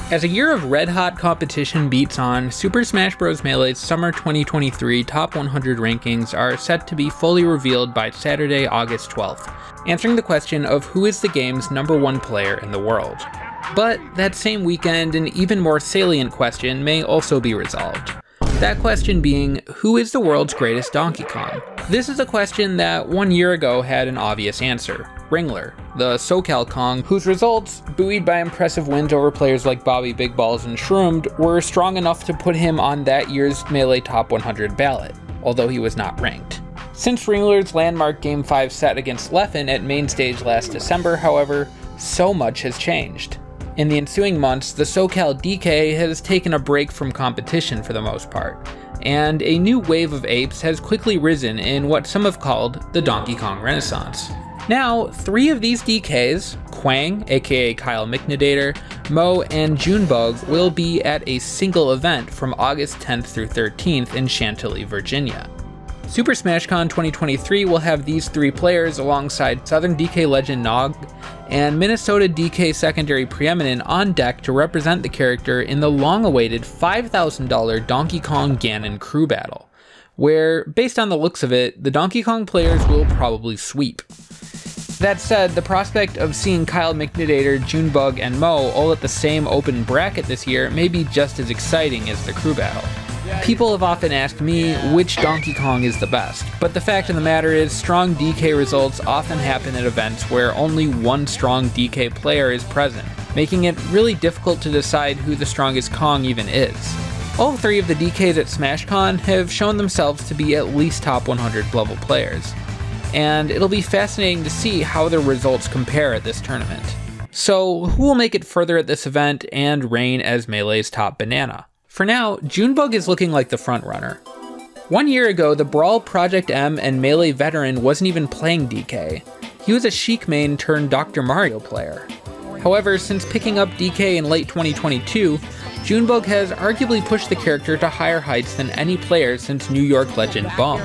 As a year of red-hot competition beats on, Super Smash Bros. Melee's Summer 2023 Top 100 rankings are set to be fully revealed by Saturday, August 12th, answering the question of who is the game's #1 player in the world. But that same weekend, an even more salient question may also be resolved. That question being, who is the world's greatest Donkey Kong? This is a question that 1 year ago had an obvious answer. Ringler, the SoCal Kong, whose results, buoyed by impressive wins over players like Bobby Big Balls and Shroomed, were strong enough to put him on that year's Melee Top 100 ballot, although he was not ranked. Since Ringler's landmark Game 5 set against Leffen at main stage last December, however, so much has changed. In the ensuing months, the SoCal DK has taken a break from competition for the most part, and a new wave of apes has quickly risen in what some have called the Donkey Kong Renaissance. Now, 3 of these DKs, Quang, aka Kyle McNadator, Mo, and Junebug, will be at a single event from August 10th through 13th in Chantilly, Virginia. Super Smash Con 2023 will have these 3 players alongside Southern DK legend Nog and Minnesota DK secondary Preeminent on deck to represent the character in the long-awaited $5,000 Donkey Kong Ganon crew battle, where, based on the looks of it, the Donkey Kong players will probably sweep. That said, the prospect of seeing Kyle McNadator, Junebug, and Mo all at the same open bracket this year may be just as exciting as the crew battle. People have often asked me which Donkey Kong is the best, but the fact of the matter is strong DK results often happen at events where only one strong DK player is present, making it really difficult to decide who the strongest Kong even is. All 3 of the DKs at SmashCon have shown themselves to be at least top 100 level players, and it'll be fascinating to see how their results compare at this tournament. So who will make it further at this event and reign as Melee's top banana? For now, Junebug is looking like the frontrunner. 1 year ago, the Brawl Project M and Melee veteran wasn't even playing DK. He was a Sheik main turned Dr. Mario player. However, since picking up DK in late 2022, Junebug has arguably pushed the character to higher heights than any player since New York legend Bum.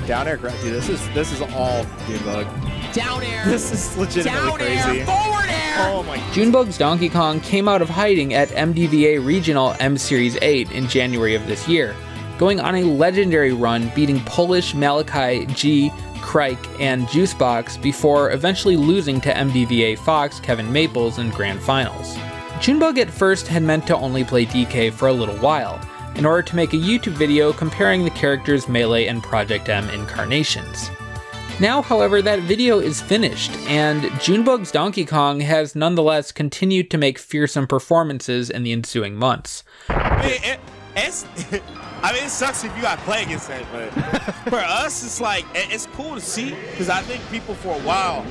Down air, dude, this is all Junebug. Down air! This is legitimately crazy. Forward air! Oh my. Junebug's Donkey Kong came out of hiding at MDVA Regional M Series 8 in January of this year, going on a legendary run beating Polish Malachi, G, Crike, and Juicebox before eventually losing to MDVA Fox Kevin Maples in Grand Finals. Junebug at first had meant to only play DK for a little while, in order to make a YouTube video comparing the character's Melee and Project M incarnations. Now, however, that video is finished, and Junebug's Donkey Kong has nonetheless continued to make fearsome performances in the ensuing months. I mean, it sucks if you got to play against that, but for us, it's like, it's cool to see, because I think people for a while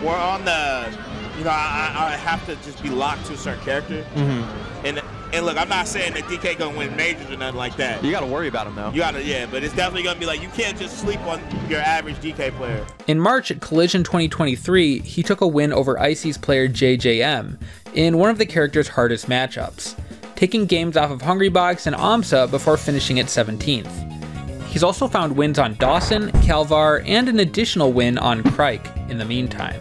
were on the, you know, I have to just be locked to a certain character. And look, I'm not saying that DK gonna win majors or nothing like that. You gotta worry about him though. You gotta, yeah, but it's definitely gonna be like, you can't just sleep on your average DK player. In March at Collision 2023, he took a win over Icy's player JJM in one of the character's hardest matchups, taking games off of Hungrybox and AMSA before finishing at 17th. He's also found wins on Dawson, Calvar, and an additional win on Crike in the meantime.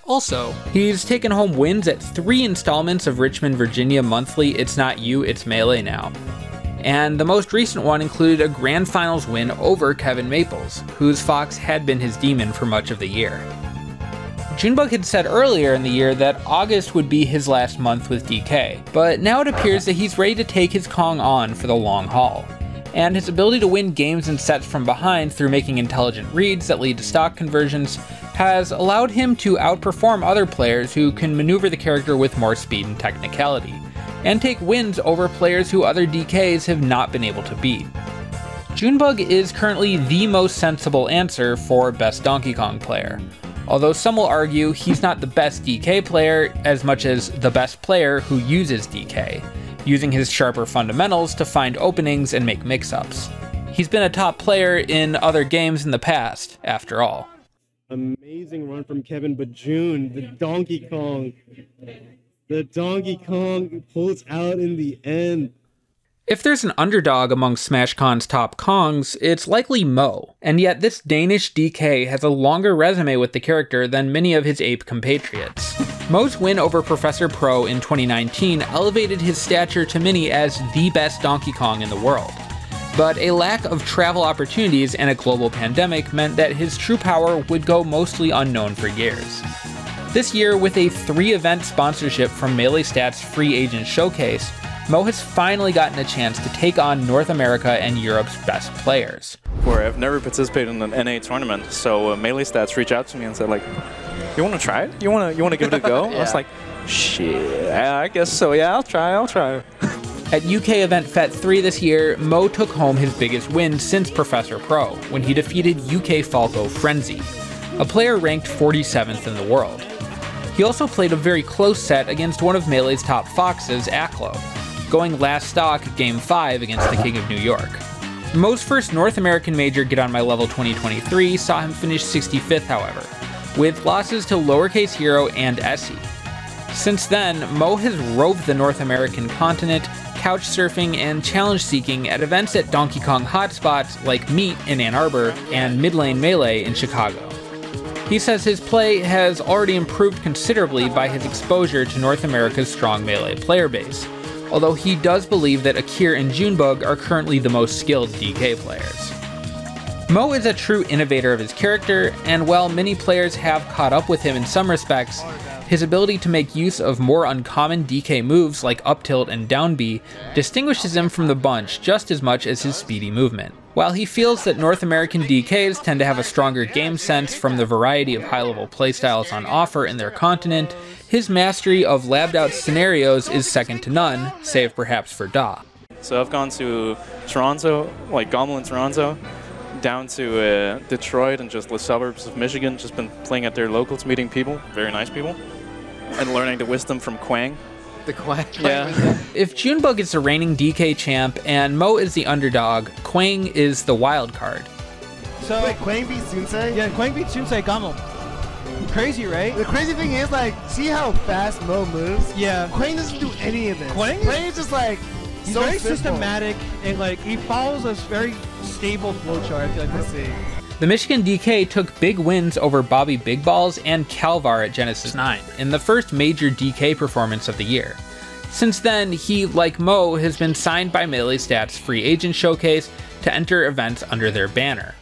Also, he's taken home wins at 3 installments of Richmond, Virginia monthly It's Not You, It's Melee Now. And the most recent one included a Grand Finals win over Kevin Maples, whose Fox had been his demon for much of the year. Junebug had said earlier in the year that August would be his last month with DK, but now it appears that he's ready to take his Kong on for the long haul. And his ability to win games and sets from behind through making intelligent reads that lead to stock conversions has allowed him to outperform other players who can maneuver the character with more speed and technicality, and take wins over players who other DKs have not been able to beat. Junebug is currently the most sensible answer for best Donkey Kong player, although some will argue he's not the best DK player as much as the best player who uses DK, using his sharper fundamentals to find openings and make mix-ups. He's been a top player in other games in the past, after all. Amazing run from Kevin, but June, the Donkey Kong pulls out in the end. If there's an underdog among SmashCon's top Kongs, it's likely Mo, and yet this Danish DK has a longer resume with the character than many of his ape compatriots. Mo's win over Professor Pro in 2019 elevated his stature to many as the best Donkey Kong in the world. But a lack of travel opportunities and a global pandemic meant that his true power would go mostly unknown for years. This year, with a 3-event sponsorship from Melee Stats Free Agent Showcase, Mo has finally gotten a chance to take on North America and Europe's best players. I've never participated in an NA tournament, so Melee Stats reached out to me and said, like, you want to try it? You want to give it a go? Yeah. I was like, shit, I guess so. Yeah, I'll try. At UK Event Fet 3 this year, Mo took home his biggest win since Professor Pro, when he defeated UK Falco Frenzy, a player ranked 47th in the world. He also played a very close set against one of Melee's top foxes, Aklo, going last stock Game 5 against the King of New York. Mo's first North American major Get On My Level 2023 saw him finish 65th, however, with losses to Lowercase Hero and Essie. Since then, Mo has roved the North American continent, couch surfing and challenge seeking at events at Donkey Kong hotspots like Meet in Ann Arbor and Midlane Melee in Chicago. He says his play has already improved considerably by his exposure to North America's strong Melee player base, although he does believe that Akir and Junebug are currently the most skilled DK players. Mo is a true innovator of his character, and while many players have caught up with him in some respects, his ability to make use of more uncommon DK moves like up tilt and down B distinguishes him from the bunch just as much as his speedy movement. While he feels that North American DKs tend to have a stronger game sense from the variety of high-level playstyles on offer in their continent, his mastery of labbed-out scenarios is second to none, save perhaps for Da. So I've gone to Toronto, like Gomelin, Toronto, down to Detroit and just the suburbs of Michigan, just been playing at their locals, meeting people, very nice people, and learning the wisdom from Quang. The Quang? Yeah. If Junebug is the reigning DK champ and Mo is the underdog, Quang is the wild card. So wait, Quang beat Sunsei? Yeah, Quang beat Sunsei Gamel. Crazy, right? The crazy thing is, like, see how fast Mo moves? Yeah. Quang doesn't do any of this. Quang is just like, he's so very simple. systematic, and like he follows a very stable flowchart. I feel like. Let's see. The Michigan DK took big wins over Bobby Big Balls and Calvar at Genesis 9 in the first major DK performance of the year. Since then, he, like Mo, has been signed by Melee Stats Free Agent Showcase to enter events under their banner.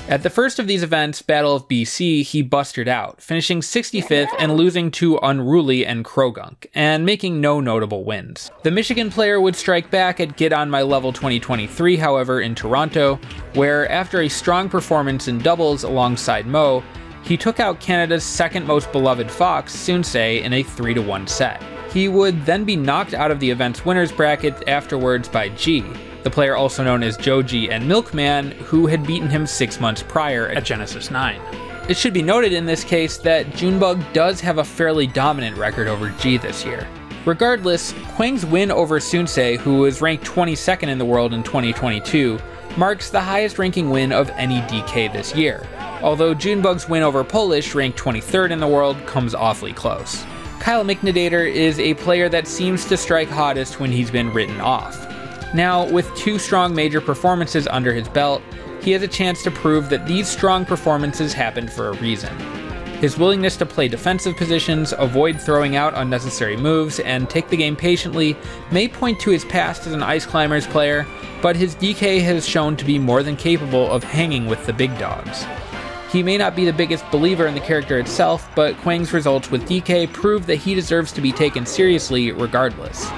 At the first of these events, Battle of BC, he busted out, finishing 65th and losing to Unruly and Krogunk, and making no notable wins. The Michigan player would strike back at Get On My Level 2023, however, in Toronto, where after a strong performance in doubles alongside Mo, he took out Canada's second most beloved fox, Sunsei, in a 3-1 set. He would then be knocked out of the event's winners bracket afterwards by G, the player also known as Joji and Milkman, who had beaten him 6 months prior at Genesis 9. It should be noted in this case that Junebug does have a fairly dominant record over G this year. Regardless, Quang's win over Sunsei, who was ranked 22nd in the world in 2022, marks the highest ranking win of any DK this year, although Junebug's win over Polish, ranked 23rd in the world, comes awfully close. Kyle McNadator is a player that seems to strike hottest when he's been written off. Now, with 2 strong major performances under his belt, he has a chance to prove that these strong performances happened for a reason. His willingness to play defensive positions, avoid throwing out unnecessary moves, and take the game patiently may point to his past as an Ice Climbers player, but his DK has shown to be more than capable of hanging with the big dogs. He may not be the biggest believer in the character itself, but Quang's results with DK prove that he deserves to be taken seriously regardless.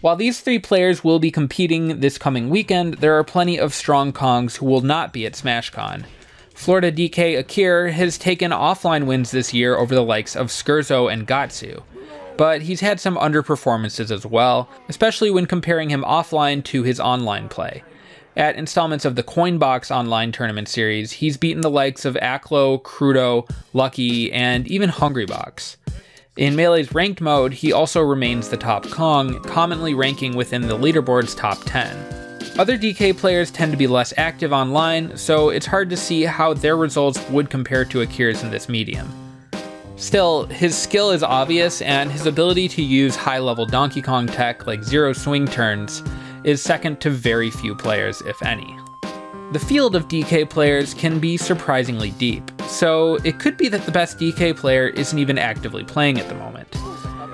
While these 3 players will be competing this coming weekend, there are plenty of strong Kongs who will not be at SmashCon. Florida DK Akir has taken offline wins this year over the likes of Skurzo and Gatsu, but he's had some underperformances as well, especially when comparing him offline to his online play. At installments of the Coinbox online tournament series, he's beaten the likes of Aklo, Crudo, Lucky, and even Hungrybox. In Melee's ranked mode, he also remains the top Kong, commonly ranking within the leaderboard's top 10. Other DK players tend to be less active online, so it's hard to see how their results would compare to Akir's in this medium. Still, his skill is obvious, and his ability to use high-level Donkey Kong tech like zero swing turns is second to very few players, if any. The field of DK players can be surprisingly deep, so it could be that the best DK player isn't even actively playing at the moment.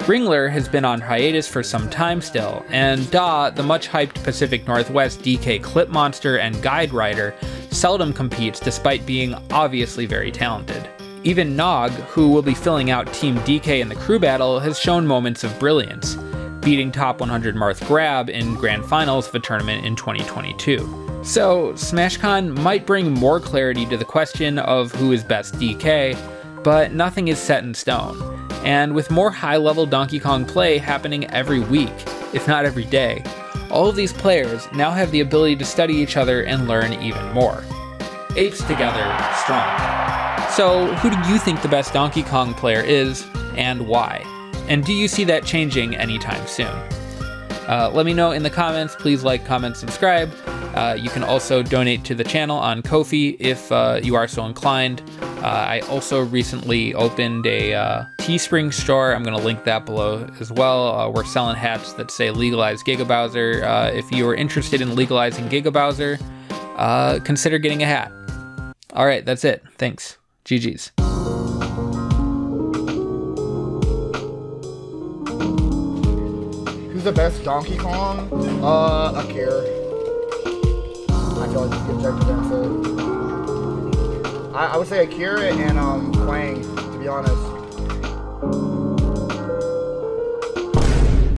Ringler has been on hiatus for some time still, and Da, the much-hyped Pacific Northwest DK clip monster and guide rider, seldom competes despite being obviously very talented. Even Nog, who will be filling out Team DK in the crew battle, has shown moments of brilliance, beating top 100 Marth Grab in Grand Finals of a tournament in 2022. So, SmashCon might bring more clarity to the question of who is best DK, but nothing is set in stone. And with more high-level Donkey Kong play happening every week, if not every day, all of these players now have the ability to study each other and learn even more. Apes together, strong. So, who do you think the best Donkey Kong player is, and why? And do you see that changing anytime soon? Let me know in the comments. Please like, comment, subscribe. You can also donate to the channel on Ko-fi if you are so inclined. I also recently opened a Teespring store. I'm going to link that below as well. We're selling hats that say legalize Giga Bowser. If you are interested in legalizing Giga Bowser, consider getting a hat. All right, that's it. Thanks. GG's. Who's the best Donkey Kong? Akira. I feel like this gets objective answer. I would say Akira and Quang, to be honest.